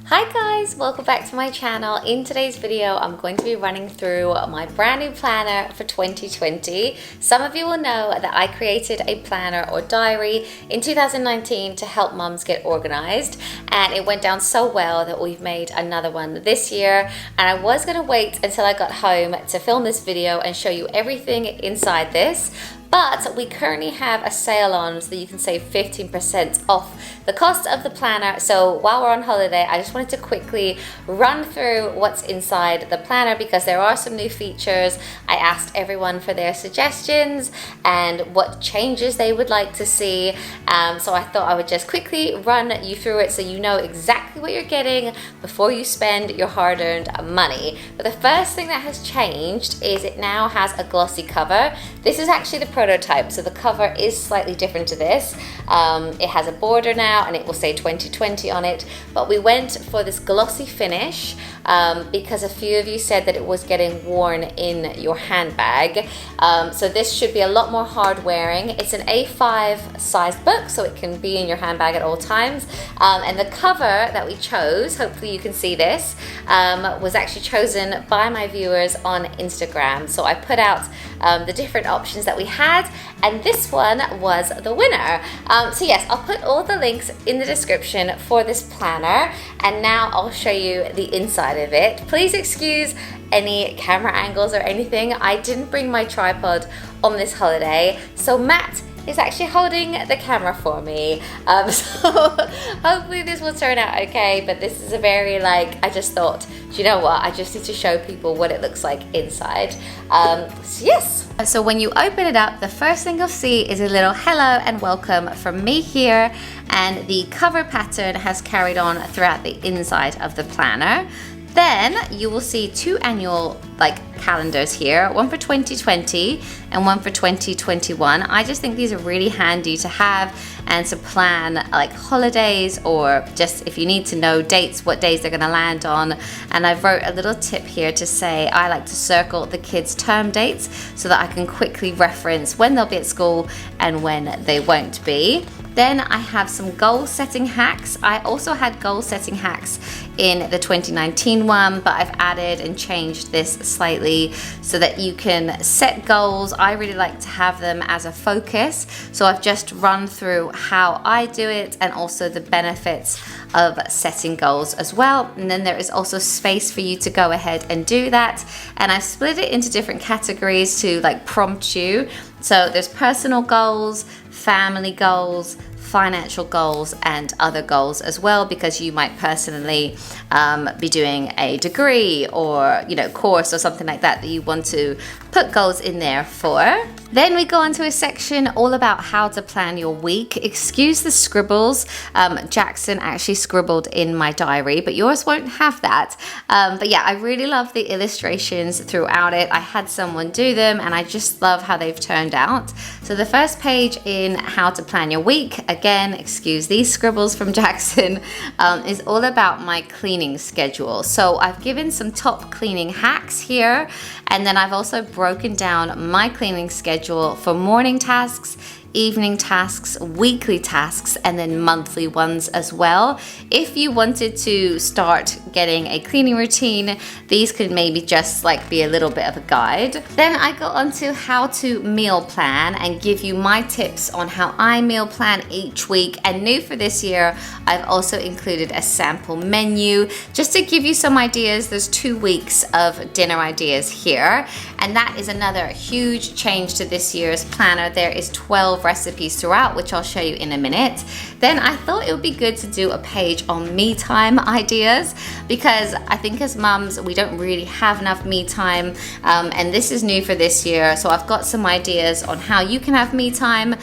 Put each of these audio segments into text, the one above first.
Hi guys, welcome back to my channel. In today's video, I'm going to be running through my brand new planner for 2020. Some of you will know that I created a planner or diary in 2019 to help mums get organized, and it went down so well that we've made another one this year. And I was going to wait until I got home to film this video and show you everything inside this. But we currently have a sale on so that you can save 15% off the cost of the planner. So while we're on holiday, I just wanted to quickly run through what's inside the planner because there are some new features. I asked everyone for their suggestions and what changes they would like to see. So I thought I would just quickly run you through it so you know exactly what you're getting before you spend your hard-earned money. But the first thing that has changed is it now has a glossy cover. This is actually the prototype, so the cover is slightly different to this. It has a border now and it will say 2020 on it, but we went for this glossy finish because a few of you said that it was getting worn in your handbag. So this should be a lot more hard wearing. It's an A5 sized book, so it can be in your handbag at all times. And the cover that we chose, hopefully you can see this, was actually chosen by my viewers on Instagram. So I put out the different options that we had, and this one was the winner. So yes, I'll put all the links in the description for this planner, and now I'll show you the inside of it. Please excuse any camera angles or anything. I didn't bring my tripod on this holiday, so Matt is actually holding the camera for me. So hopefully this will turn out okay, but this is a very I just thought, do you know what? I just need to show people what it looks like inside. So yes. So when you open it up, the first thing you'll see is a little hello and welcome from me here, and the cover pattern has carried on throughout the inside of the planner. Then you will see two annual calendars here, one for 2020 and one for 2021. I just think these are really handy to have and to plan holidays, or just if you need to know dates, what days they're going to land on. And I wrote a little tip here to say I like to circle the kids' term dates so that I can quickly reference when they'll be at school and when they won't be. Then I have some goal setting hacks. I also had goal setting hacks in the 2019 one, but I've added and changed this slightly so that you can set goals. I really like to have them as a focus, so I've just run through how I do it and also the benefits of setting goals as well. And then there is also space for you to go ahead and do that, and I've split it into different categories to prompt you. So there's personal goals, family goals, financial goals, and other goals as well, because you might personally be doing a degree or course or something like that you want to put goals in there for. Then we go on to a section all about how to plan your week. Excuse the scribbles. Jackson actually scribbled in my diary, but yours won't have that. But yeah, I really love the illustrations throughout it. I had someone do them and I just love how they've turned out. So the first page in how to plan your week, again, excuse these scribbles from Jackson, is all about my cleaning schedule. So I've given some top cleaning hacks here, and then I've also broken down my cleaning schedule for morning tasks, evening tasks, weekly tasks, and then monthly ones as well. If you wanted to start getting a cleaning routine, these could maybe just be a little bit of a guide. Then I go on to how to meal plan and give you my tips on how I meal plan each week. And new for this year, I've also included a sample menu just to give you some ideas. There's 2 weeks of dinner ideas here, and that is another huge change to this year's planner. There is 12 recipes throughout, which I'll show you in a minute. Then I thought it would be good to do a page on me time ideas, because I think as mums we don't really have enough me time, and this is new for this year. So I've got some ideas on how you can have me time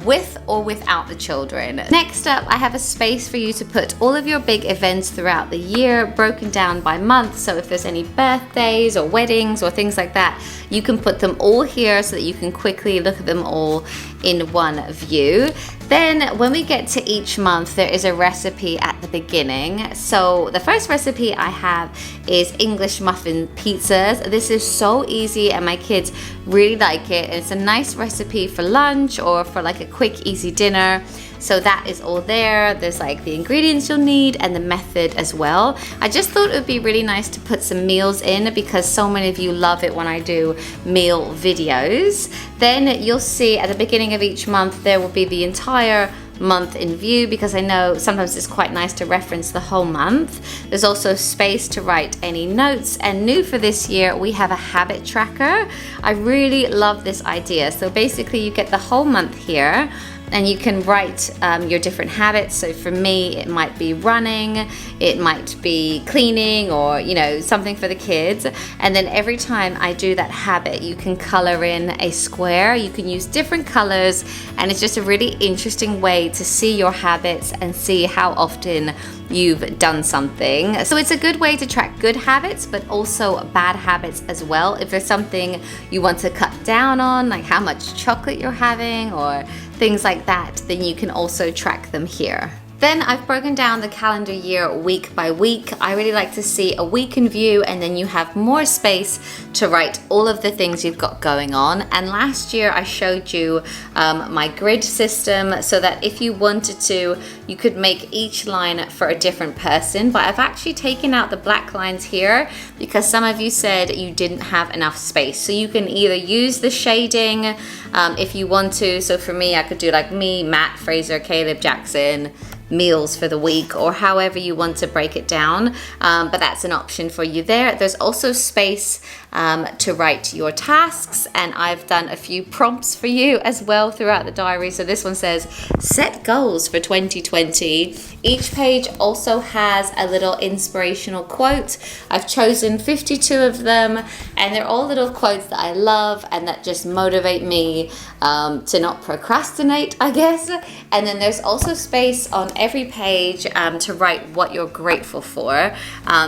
with or without the children. Next up, I have a space for you to put all of your big events throughout the year broken down by month. So if there's any birthdays or weddings or things like that, you can put them all here so that you can quickly look at them all in one view. Then when we get to each month, there is a recipe at the beginning. So the first recipe I have is English muffin pizzas. This is so easy and my kids really like it. It's a nice recipe for lunch or for like a quick easy dinner. So that is all there. There's like the ingredients you'll need and the method as well. I just thought it would be really nice to put some meals in because so many of you love it when I do meal videos. Then you'll see at the beginning of each month there will be the entire month in view, because I know sometimes it's quite nice to reference the whole month. There's also space to write any notes, and new for this year we have a habit tracker. I really love this idea. So basically you get the whole month here and you can write your different habits. So for me, it might be running, it might be cleaning, or you know, something for the kids. And then every time I do that habit, you can color in a square. You can use different colors, and it's just a really interesting way to see your habits and see how often you've done something. So it's a good way to track good habits, but also bad habits as well. If there's something you want to cut down on, like how much chocolate you're having or things like that, then you can also track them here. Then I've broken down the calendar year week by week. I really like to see a week in view, and then you have more space to write all of the things you've got going on. And last year I showed you my grid system so that if you wanted to, you could make each line for a different person. But I've actually taken out the black lines here because some of you said you didn't have enough space. So you can either use the shading if you want to. So for me, I could do like me, Matt, Fraser, Caleb, Jackson, meals for the week, or however you want to break it down, but that's an option for you there. There's also space to write your tasks, and I've done a few prompts for you as well throughout the diary. So this one says set goals for 2020. Each page also has a little inspirational quote. I've chosen 52 of them, and they're all little quotes that I love and that just motivate me to not procrastinate, I guess. And then there's also space on every page to write what you're grateful for.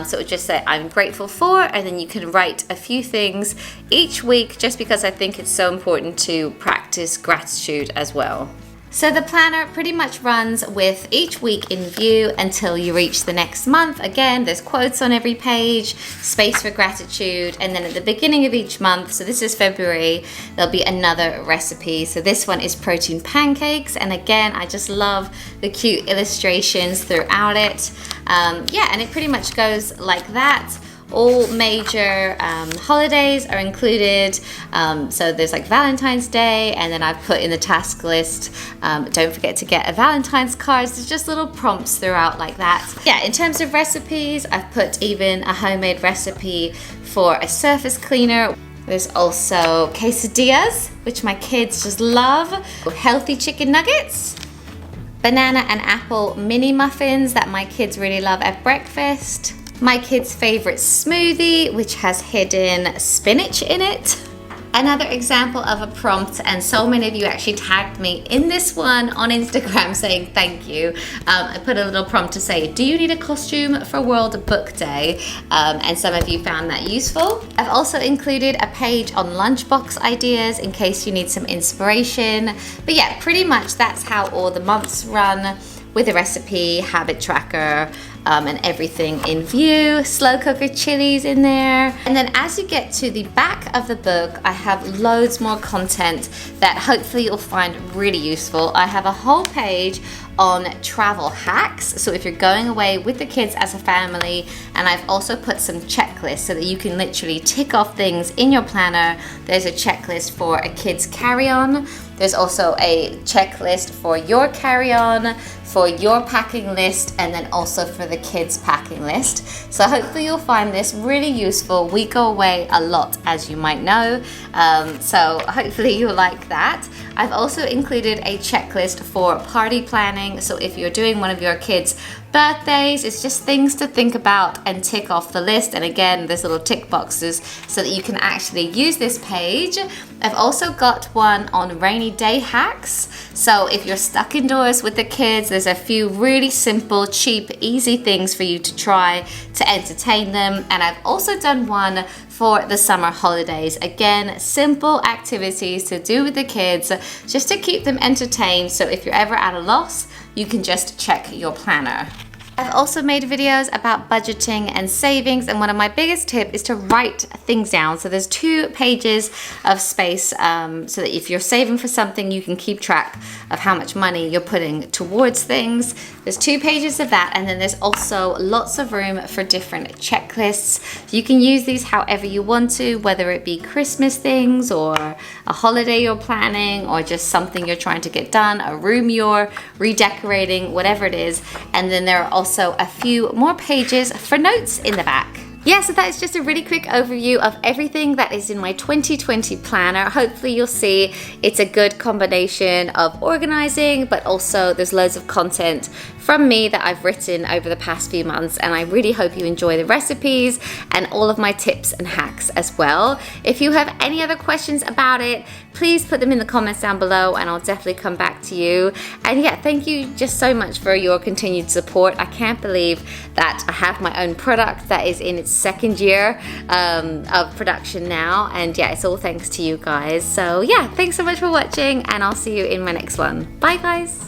So it just say I'm grateful for, and then you can write a few things each week, just because I think it's so important to practice gratitude as well. So the planner pretty much runs with each week in view until you reach the next month. Again, there's quotes on every page, space for gratitude, and then at the beginning of each month, so this is February, there'll be another recipe. So this one is protein pancakes, and again, I just love the cute illustrations throughout it. Yeah, and it pretty much goes like that. All major holidays are included, so there's like Valentine's Day, and then I've put in the task list, don't forget to get a Valentine's card. There's just little prompts throughout like that. Yeah, in terms of recipes, I've put even a homemade recipe for a surface cleaner. There's also quesadillas, which my kids just love, healthy chicken nuggets, banana and apple mini muffins that my kids really love at breakfast, my kids' favorite smoothie, which has hidden spinach in it. Another example of a prompt, and so many of you actually tagged me in this one on Instagram saying thank you. I put a little prompt to say, do you need a costume for World Book Day? And some of you found that useful. I've also included a page on lunchbox ideas in case you need some inspiration. But yeah, pretty much that's how all the months run, with a recipe, habit tracker, and everything in view. Slow cooker chilies in there. And then as you get to the back of the book, I have loads more content that hopefully you'll find really useful. I have a whole page on travel hacks, so if you're going away with the kids as a family, and I've also put some checklists so that you can literally tick off things in your planner. There's a checklist for a kid's carry-on. There's also a checklist for your carry-on, for your packing list, and then also for the kids' packing list. So hopefully you'll find this really useful. We go away a lot, as you might know, so hopefully you'll like that. I've also included a checklist for party planning, so if you're doing one of your kids' birthdays, it's just things to think about and tick off the list. And again, there's little tick boxes so that you can actually use this page. I've also got one on rainy day hacks. So if you're stuck indoors with the kids, there's there's a few really simple, cheap, easy things for you to try to entertain them. And I've also done one for the summer holidays. Again, simple activities to do with the kids just to keep them entertained. So if you're ever at a loss, you can just check your planner. I've also made videos about budgeting and savings, and one of my biggest tips is to write things down. So there's 2 pages of space so that if you're saving for something, you can keep track of how much money you're putting towards things. There's 2 pages of that, and then there's also lots of room for different checklists. You can use these however you want to, whether it be Christmas things or a holiday you're planning or just something you're trying to get done, a room you're redecorating, whatever it is. And then there are also a few more pages for notes in the back. Yeah, so that is just a really quick overview of everything that is in my 2020 planner. Hopefully you'll see it's a good combination of organizing, but also there's loads of content from me that I've written over the past few months, and I really hope you enjoy the recipes and all of my tips and hacks as well. If you have any other questions about it, please put them in the comments down below and I'll definitely come back to you. And yeah, thank you just so much for your continued support. I can't believe that I have my own product that is in its 2nd year of production now, and yeah, it's all thanks to you guys. So yeah, thanks so much for watching, and I'll see you in my next one. Bye guys.